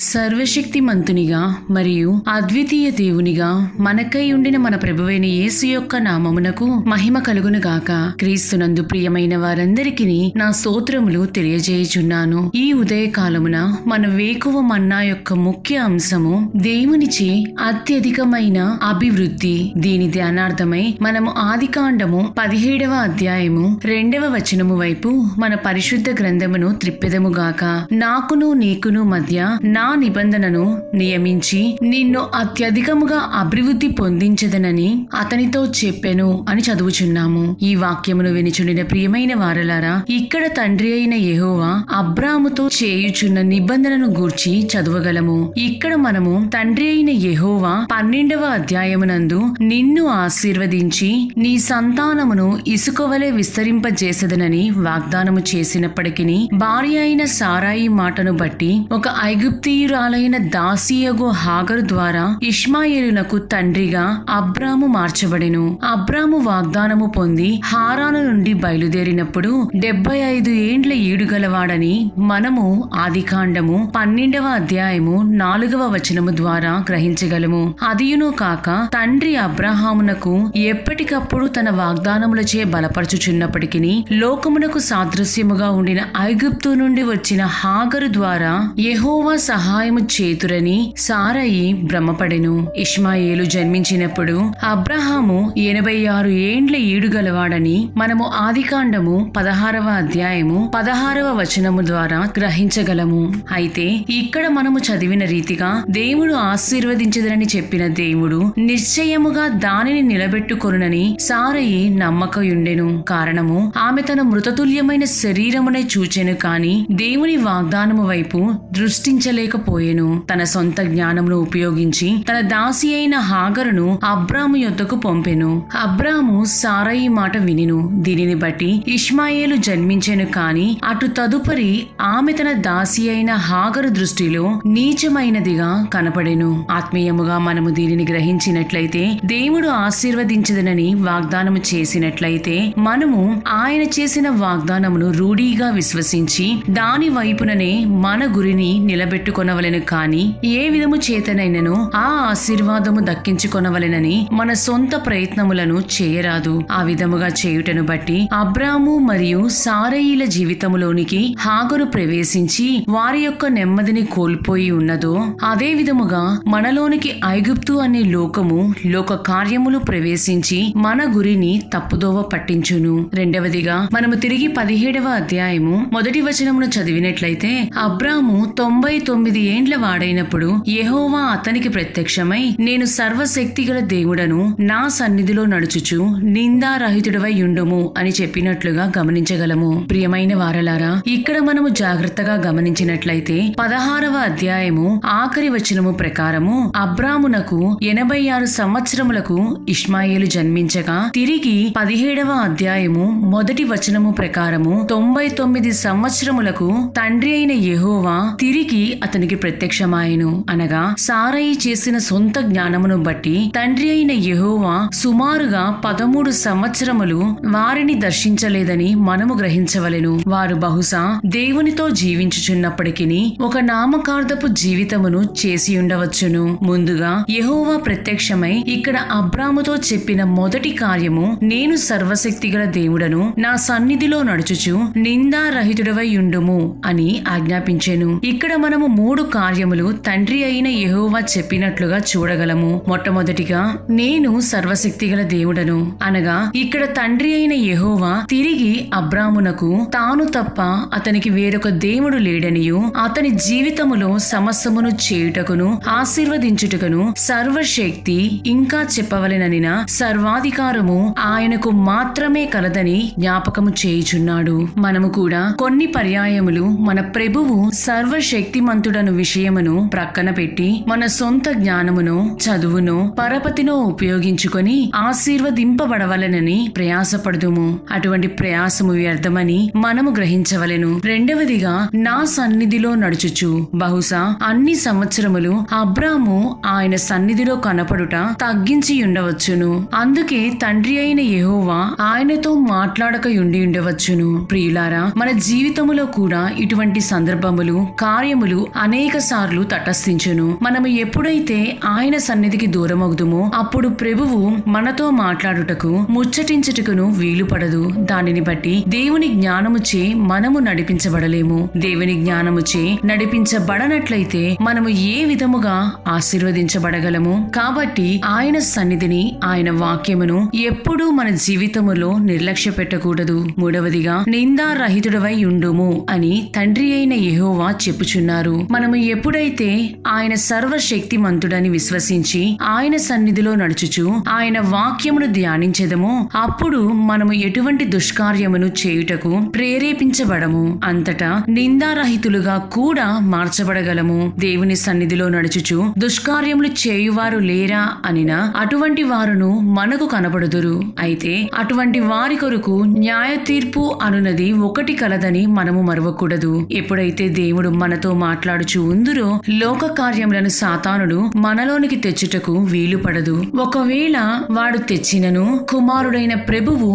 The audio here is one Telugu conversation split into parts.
సర్వశక్తిమంతునిగా మరియు అద్వితీయ దేవునిగా మనకై ఉండిన మన ప్రభువైన యేసు యొక్క నామమునకు మహిమ కలుగును గాక. క్రీస్తునందు ప్రియమైన వారందరికీ నా స్తోత్రములు తెలియజేయుచున్నాను. ఈ ఉదయకాలమున మన వేకువ మన్నా యొక్క ముఖ్య అంశము దేవునిచే అత్యధికమైన అభివృద్ధి. దీని ధ్యానార్థమై మనము ఆదికాండము 17వ అధ్యాయము 2వ వచనము వైపు మన పరిశుద్ధ గ్రంథమును త్రిప్పెదముగాక. నాకును నీకును మధ్య నా నిబంధనను నియమించి నిన్ను అత్యధికముగా అభివృద్ధి పొందించదనని అతనితో చెప్పెను అని చదువుచున్నాము. ఈ వాక్యమును వినిచుండిన ప్రియమైన వారలారా, ఇక్కడ తండ్రి అయిన యెహోవా అబ్రాముతో చేయుచున్న నిబంధనను గూర్చి చదవగలము. ఇక్కడ మనము తండ్రి అయిన యెహోవా 12వ అధ్యాయమునందు నిన్ను ఆశీర్వదించి నీ సంతానమును ఇసుకవలె విస్తరింపజేసదనని వాగ్దానము చేసినప్పటికీ భార్య అయిన సారాయి మాటను బట్టి ఒక ఐగుప్తీయురాలైన దాసియగు హాగరు ద్వారా ఇష్మాయేలునకు తండ్రిగా అబ్రాము మార్చబడెను. అబ్రాము వాగ్దానము పొంది హారాను నుండి బయలుదేరినప్పుడు 75 ఏండ్ల ఈడుగలవాడని మనము ఆదికాండము 12వ అధ్యాయము 4వ వచనము ద్వారా గ్రహించగలము. అదియును కాక తండ్రి అబ్రహామునకు ఎప్పటికప్పుడు తన వాగ్దానములచే బలపరచుచున్నప్పటికీ లోకమునకు సాదృశ్యముగా ఉండిన ఐగుప్తు నుండి వచ్చిన హాగరు ద్వారా యెహోవా సహాయము చేతురని సారయి భ్రమపడెను. ఇష్మాయేలు జన్మించినప్పుడు అబ్రహాము 86 ఏండ్ల ఈడుగలవాడని మనము ఆదికాండము 16వ అధ్యాయము 16వ వచనము ద్వారా గ్రహించగలము. అయితే ఇక్కడ మనము చదివిన రీతిగా దేవుడు ఆశీర్వదించదనని చెప్పిన దేవుడు నిశ్చయముగా దానిని నిలబెట్టుకొనునని సారయి నమ్మకయుండెను. కారణము ఆమె తన మృతతుల్యమైన శరీరమునే చూచెను కాని దేవుని వాగ్దానము వైపు దృష్టించలేకపోయెను. తన సొంత జ్ఞానమును ఉపయోగించి తన దాసి అయిన హాగరును అబ్రాము యొద్దకు పంపెను. అబ్రాము సారయి మాట వినెను. దీనిని బట్టి ఇష్మాయేలు జన్మించెను కాని అటు తదుపరి ఆమె తన దాసి అయిన హాగరు దృష్టిలో నీచమైనదిగా కనపడెను. ఆత్మీయముగా మనము దీనిని గ్రహించినట్లయితే, దేవుడు ఆశీర్వదించదనని వాగ్దానము చేసినట్లయితే మనము ఆయన చేసిన వాగ్దానమును రూఢీగా విశ్వసించి దాని వైపుననే మన గురిని నిలబెట్టుకొనవలెను కాని ఏ విధము చేతనైనను ఆ ఆశీర్వాదము దక్కించుకొనవలెనని మన సొంత ప్రయత్నములను చేయరాదు. ఆ విధముగా చేయుటను బట్టి అబ్రాము మరియు సారయిల జీవితములోనికి హాగరు ప్రవేశించి వారి యొక్క నెమ్మదిని కోల్పోయి ఉన్నదో, అదే విధముగా మనలోనికి ఐగుప్తు అనే లోకము లోక కార్యములు ప్రవేశించి మన గురిని తప్పుదోవ పట్టించును. రెండవదిగా మనము తిరిగి 17వ అధ్యాయము 1వ వచనమును చదివినట్లయితే, అబ్రాము 99 ఏండ్ల వాడైనప్పుడు యెహోవా అతనికి ప్రత్యక్షమై, నేను సర్వశక్తిగల దేవుడను, నా సన్నిధిలో నడుచుచు నిందారహితుడవై యుండుము అని చెప్పినట్లుగా గమనించగలము. ప్రియమైన వారలారా, ఇక్కడ మనము జాగ్రత్తగా గమనించినట్లయితే 16వ అధ్యాయము ఆఖరి వచనము ప్రకారము అబ్రామునకు 86 సంవత్సరములకు ఇష్మాయేలు జన్మించగా, తిరిగి 17వ అధ్యాయము 1వ వచనము ప్రకారము 99 సంవత్సరములకు తండ్రి అయిన యెహోవా తిరిగి అతనికి ప్రత్యక్షమాయెను. అనగా సారయి చేసిన సొంత జ్ఞానమును బట్టి తండ్రి అయిన యెహోవా సుమారుగా 13 సంవత్సరములు వారిని దర్శించలేదని మనము గ్రహించవలెను. వారు బహుశా దేవునితో జీవించుచున్నప్పటికీ ఒక నామకార్థపు జీవితమును చేసి ఉండవచ్చును. ముందుగా యెహోవా ప్రత్యక్షమై ఇక్కడ అబ్రాముతో చెప్పిన మొదటి కార్యము, నేను సర్వశక్తిగల దేవుడను, నా సన్నిధిలో నడుచుచు నిందారహితుడవై యుండుము అని ఆజ్ఞాపించెను. ఇక్కడ మనము 3 కార్యములు తండ్రి అయిన యెహోవా చెప్పినట్లుగా చూడగలము. మొట్టమొదటిగా, నేను సర్వశక్తిగల దేవుడను అనగా ఇక్కడ తండ్రి అయిన యెహోవా తిరిగి అబ్రామునకు తాను తప్ప అతనికి వేరొక దేవుడు లేడనియు, అతని జీవితములో సమస్తమును చేయుటకును ఆశీర్వదించుటకును సర్వశక్తి ఇంకా చెప్పవలెననిన సర్వాధికారము ఆయనకు మాత్రమే కలదని జ్ఞాపకము చేయుచున్నాడు. మనము కూడా కొన్ని పర్యాయములు మన ప్రభువు సర్వశక్తిమంతుడను విషయమును ప్రక్కన పెట్టి మన సొంత జ్ఞానమును, చదువును, పరపతినో ఉపయోగించుకొని ఆశీర్వదింపబడవలనని ప్రయాసపడుదుము. అటువంటి ప్రయాసము వ్యర్థమని మనము గ్రహించవలెను. రెండవదిగా, నా సన్నిధిలో నడుచుచు. బహుశా అన్ని సంవత్సరములు అబ్రాము ఆయన సన్నిధిలో కనపడుట తగ్గించి ఉండవచ్చును. అందుకే తండ్రి అయిన యెహోవా ఆయనతో మాట్లాడక ఉండి ఉండవచ్చును. ప్రియులారా, మన జీవితములో కూడా ఇటువంటి సందర్భములు, కార్యములు అనేక సార్లు తటస్థించును. మనము ఎప్పుడైతే ఆయన సన్నిధికి దూరమగుదుమో అప్పుడు ప్రభువు మనతో మాట్లాడుటకు, ముచ్చటించుటకును వీలు పడదు. దానిని బట్టి దేవుని జ్ఞానముచే మనము నడిపించబడలేము. దేవుని జ్ఞానముచే నడిపించబడనట్లయితే మనము ఏ విధముగా ఆశీర్వదించబడగలము? కాబట్టి ఆయన సన్నిధిని, ఆయన వాక్యమును ఎప్పుడూ మన జీవితములో నిర్లక్ష్య పెట్టకూడదు. మూడవదిగా, నిందారహితుడవై ఉండుము అని తండ్రి అయిన యెహోవా చెప్పుచున్నారు. మనము ఎప్పుడైతే ఆయన సర్వశక్తిమంతుడని విశ్వసించి ఆయన సన్నిధిలో నడుచుచు ఆయన వాక్యమును ధ్యానించెదమో అప్పుడు మనము ఎటువంటి దుష్కార్యమును చేయుటకు ప్రేరేపించబడము. అంతటా నిందారహితులుగా కూడా మార్చబడగలము. దేవుని సన్నిధిలో నడుచుచు దుష్కార్యములు చేయువారు లేరా అనినా అటువంటి వారును మనకు కనబడుదురు. అయితే అటువంటి వారి కొరకు న్యాయ తీర్పు అనునది ఒకటి కలదని మనము మరవకూడదు. ఎప్పుడైతే దేవుడు మనతో మాట్లాడుచు ఉందురో లోక కార్యములను సాతానుడు మనలోనికి తెచ్చుటకు వీలు పడదు. ఒకవేళ వాడు తెచ్చినను కుమారుడైన ప్రభువు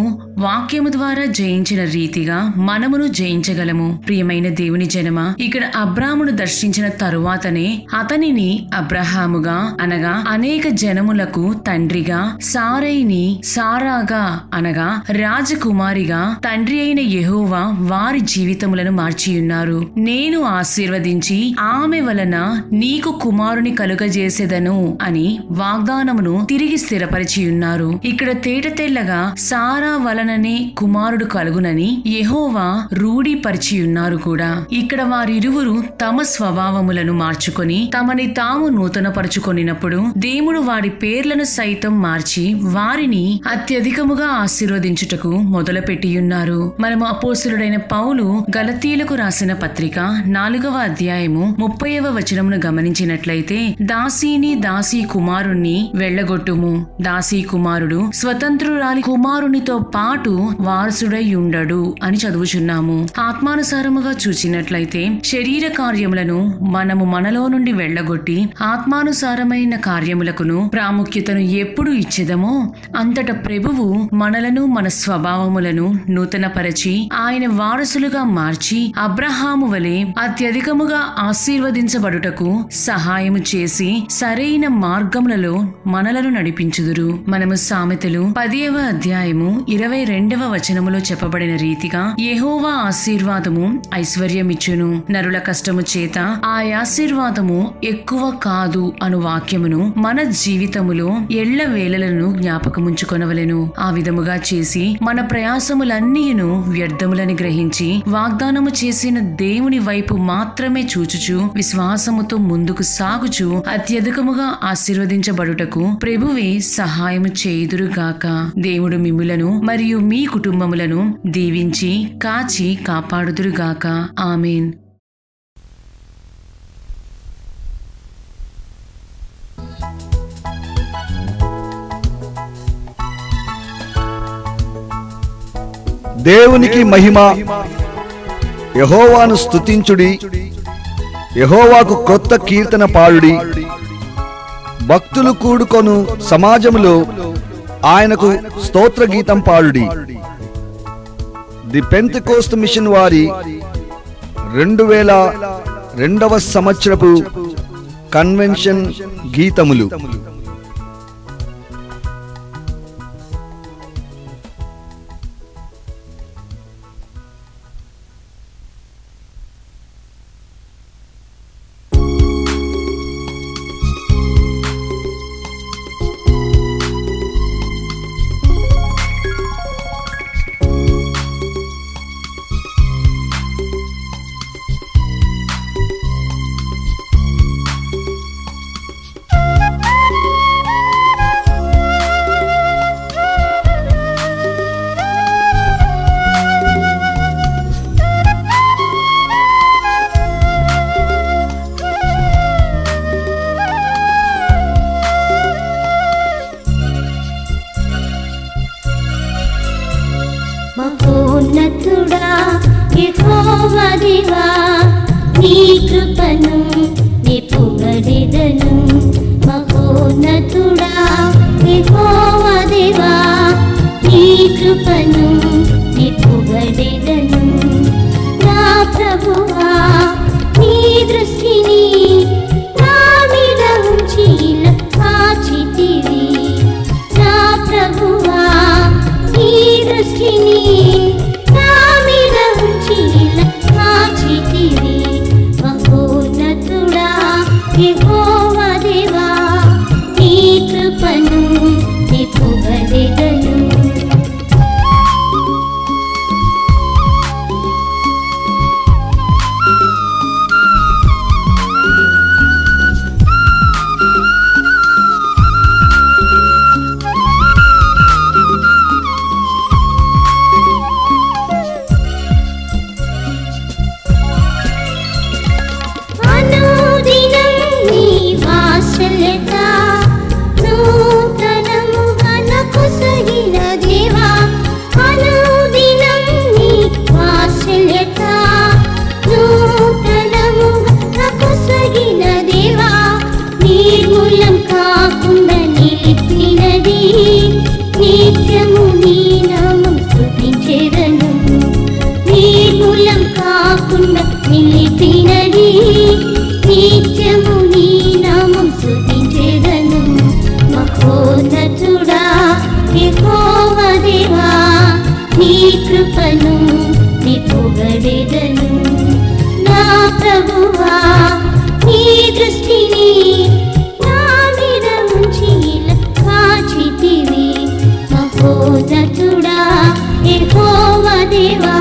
వాక్యము ద్వారా జయించిన రీతిగా మనమును జయించగలము. ప్రియమైన దేవుని జనమా, ఇక్కడ అబ్రామును దర్శించిన తరువాతనే అతనిని అబ్రహాముగా అనగా అనేక జనములకు తండ్రిగా, సారైని సారాగా అనగా రాజకుమారిగా తండ్రి అయిన యెహోవా వారి జీవితములను మార్చియున్నారు. నేను ఆశీర్వదించి ఆమె వలన నీకు కుమారుని కలుగజేసేదను అని వాగ్దానమును తిరిగి స్థిరపరిచియున్నారు. ఇక్కడ తేటతెల్లగా సారా వలననే కుమారుడు కలుగునని యెహోవా రూఢీపరిచియున్నారు కూడా. ఇక్కడ వారిరువురు తమ స్వభావములను మార్చుకొని తమని తాము నూతనపరుచుకొనినప్పుడు దేవుడు వారి పేర్లను సైతం మార్చి వారిని అత్యధికముగా ఆశీర్వదించుటకు మొదలుపెట్టియున్నారు. మనము అపోస్తలుడైన పౌలు గలతీయులకు రాసిన పత్రిక 4వ అధ్యాయము 30వ వచనమును గమనించినట్లయితే, దాసీని దాసీ కుమారుణ్ణి వెళ్ళగొట్టుము. దాసీ కుమారుడు స్వతంత్రురాలి కుమారునితో పాటు వారసుడై ఉండడు అని చదువుచున్నాము. ఆత్మానుసారముగా చూచినట్లయితే శరీర కార్యములను మనము మనలో నుండి వెళ్ళగొట్టి ఆత్మానుసారమైన కార్యములకును ప్రాముఖ్యతను ఎప్పుడు ఇచ్చేదమో అంతట ప్రభువు మనలను, మన స్వభావములను నూతనపరచి ఆయన వారసులుగా మార్చి అబ్రహాము వలె అత్యధికముగా ఆశీర్వదించబడుటకు సహాయము చేసి సరైన మార్గములలో మనలను నడిపించుదురు. మనము సామెతలు 10వ అధ్యాయము 22వ వచనములో చెప్పబడిన రీతిగా యెహోవా ఆశీర్వాదము ఐశ్వర్యమిచ్చును, నరుల కష్టము చేత ఆ ఆశీర్వాదము ఎక్కువ కాదు అను వాక్యమును మన జీవితములో ఎళ్ల వేళలను జ్ఞాపకముంచుకొనవలెను. ఆ విధముగా చేసి మన ప్రయాసములన్నీయును వ్యర్థములని గ్రహించి వాగ్దానము చేసిన దేవుని వైపు మాత్రమే చూచుచు విశ్వాసముతో ముందుకు సాగుచు అత్యధికముగా ఆశీర్వదించబడుటకు ప్రభువే సహాయము చేయుదురుగాక. దేవుడు మిమ్ములను మరియు మీ కుటుంబములను దీవించి కాచి కాపాడుదురుగాక. ఆమేన్. దేవునికి మహిమ. యెహోవాను స్తుతించుడి, యెహోవాకు క్రొత్త కీర్తన పాడుడి. భక్తులు కూడుకొను సమాజములో ఆయనకు స్తోత్ర గీతం పాడుడి. ది పెంతెకోస్తు మిషన్ వారి 2002వ సంవత్సరపు కన్వెన్షన్ గీతములు. మహోన్నతుడా యెహోవా దేవా నీ కృపను నీ పొగడెదను మహోన్నతుడా యెహోవా దేవా నీ కృపను నీ పొగడెదను నా ప్రభువా నీ దృష్టిని నా మీద ఉంచి కాచితివి నా ప్రభువా నీ దృష్టిని నా మీద ఉంచి కాచితివి మహోన్నతుడా యెహోవా దేవా నీ కృపను నీ పొగడెదను నిత్యము నీ నామం స్తుతించెదను నిర్మూలం కాకుండా నిలిపినది నిత్యము నీ నామం స్తుతించెదను మహోన్నతుడా యెహోవా దేవా నీ కృపను నీ పొగడెదను నా ప్రభువా నీ దృష్టిని నా మీద ఉంచి కాచితివి మహోన్నతుడా యెహోవా దేవా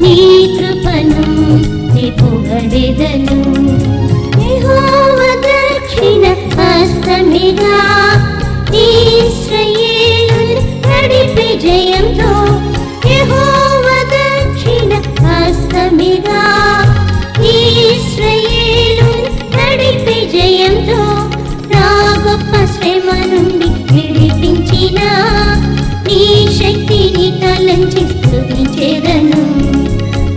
నీ కృపను నీ పొగడెదను యెహోవా దక్షిణ హస్తమిగా ఇశ్రాయేలును నడిపే జయంతో యెహోవా దక్షిణ హస్తమిగా ఇశ్రాయేలును నడిపే జయంతో నా గొప్ప శ్రమ నుండి విడిపించిన నీ శక్తిని తలంచి స్తుతించెదను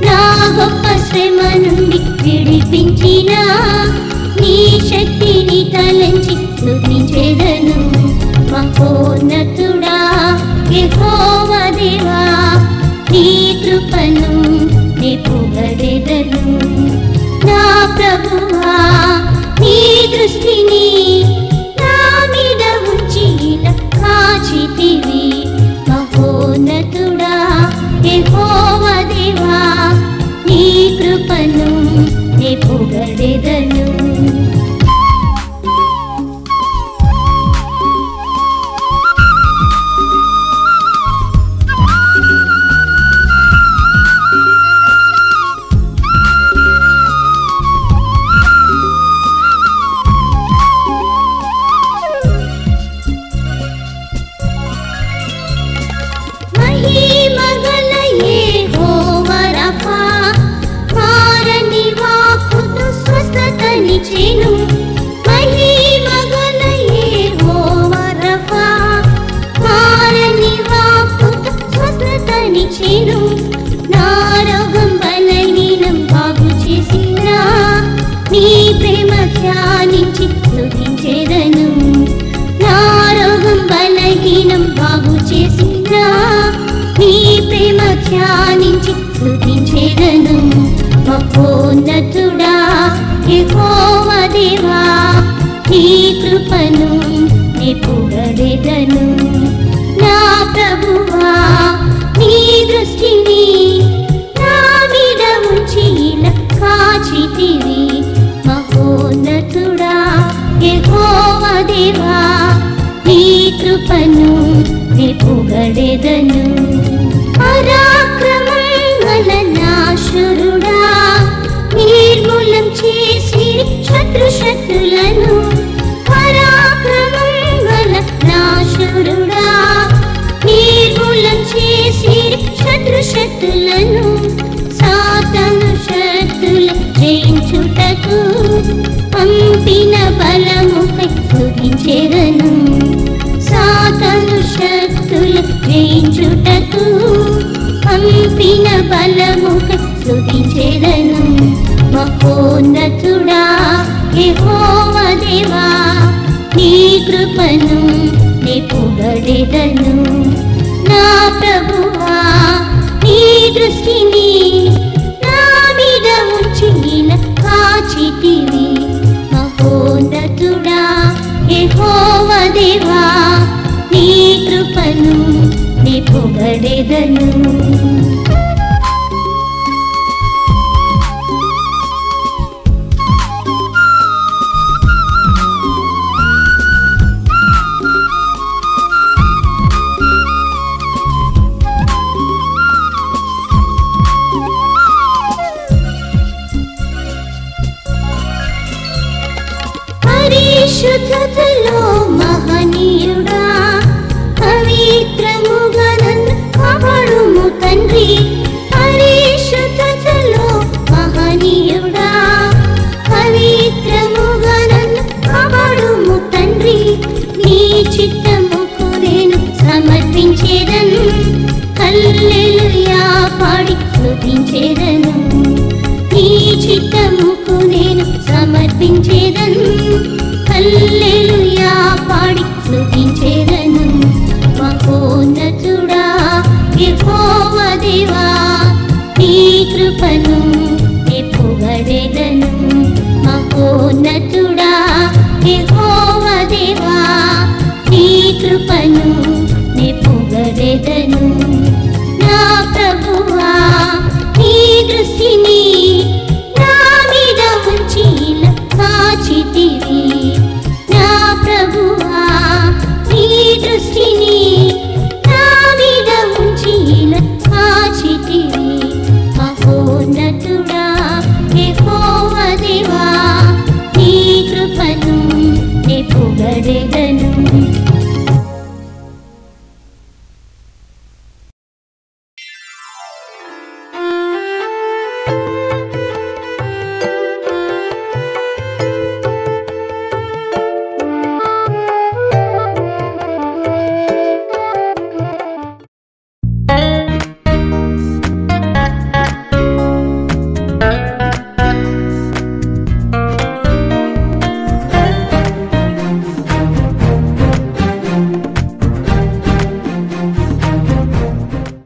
నా గొప్ప శ్రమ నుండి విడిపించిన నీ శక్తిని తలంచి స్తుతించెదను మహోన్నతుడా యెహోవా దేవా నీ కృపను నీ పొగడెదను నా ప్రభువా నీ దృష్టిని నా మీద ఉంచి కాచితివి మహోన్నతుడా యెహోవా దేవా నీ కృపను నీ పొగడెదను నీ ప్రేమ ధ్యానించి స్తుతించెదను నా రోగం బలహీనం బాగు చేసిన నీ ప్రేమ ధ్యానించి స్తుతించెదను మహోన్నతుడా యెహోవా దేవా నీ కృపను నీ పొగడెదను నా ప్రభువా నీ దృష్టిని నా మీద ఉంచి కాచితివి మహోన్నతుడా యెహోవా దేవా నీ కృపను నీ పొగడెదను పరాక్రమం గల నాశురుడా నిర్మూలం చేసి శత్రులను పరాక్రమం గల నాశురుడా నిర్మూలం చేసి శత్రులను సాతాను శక్తుల జయించుటకు పంపిన బలముపై స్తుతించెదను సాతాను శక్తుల జయించుటకు పంపిన బలముకై స్తుతించెదను. మహోన్నతుడా యెహోవా దేవా, నీ కృపను నే పొగడెదను. నా ప్రభువా, నీ దృష్టిని నా మీద ఉంచి కాచితివి. మహోన్నతుడా యెహోవా దేవా, నీ కృపను నే పొగడెదను. పరిశుద్ధతలో మహనీయుడా, పవిత్రముగా నన్ను కాపాడుము తండ్రి. పరిశుద్ధతలో మహనీయుడా, పవిత్రముగా నన్ను కాపాడుము తండ్రి. నీ చిత్తముకు నేను సమర్పించేదను, హల్లెలూయా పాడి స్తుతించేదను. నీ చిత్తముకు నేను సమర్పించేదను, హల్లెలూయా పాడి స్తుతించెదను. మహోన్నతుడా యెహోవా దేవా, నీ కృపను నే పొగడెదను. మహోన్నతుడా యెహోవా దేవా, నీ కృపను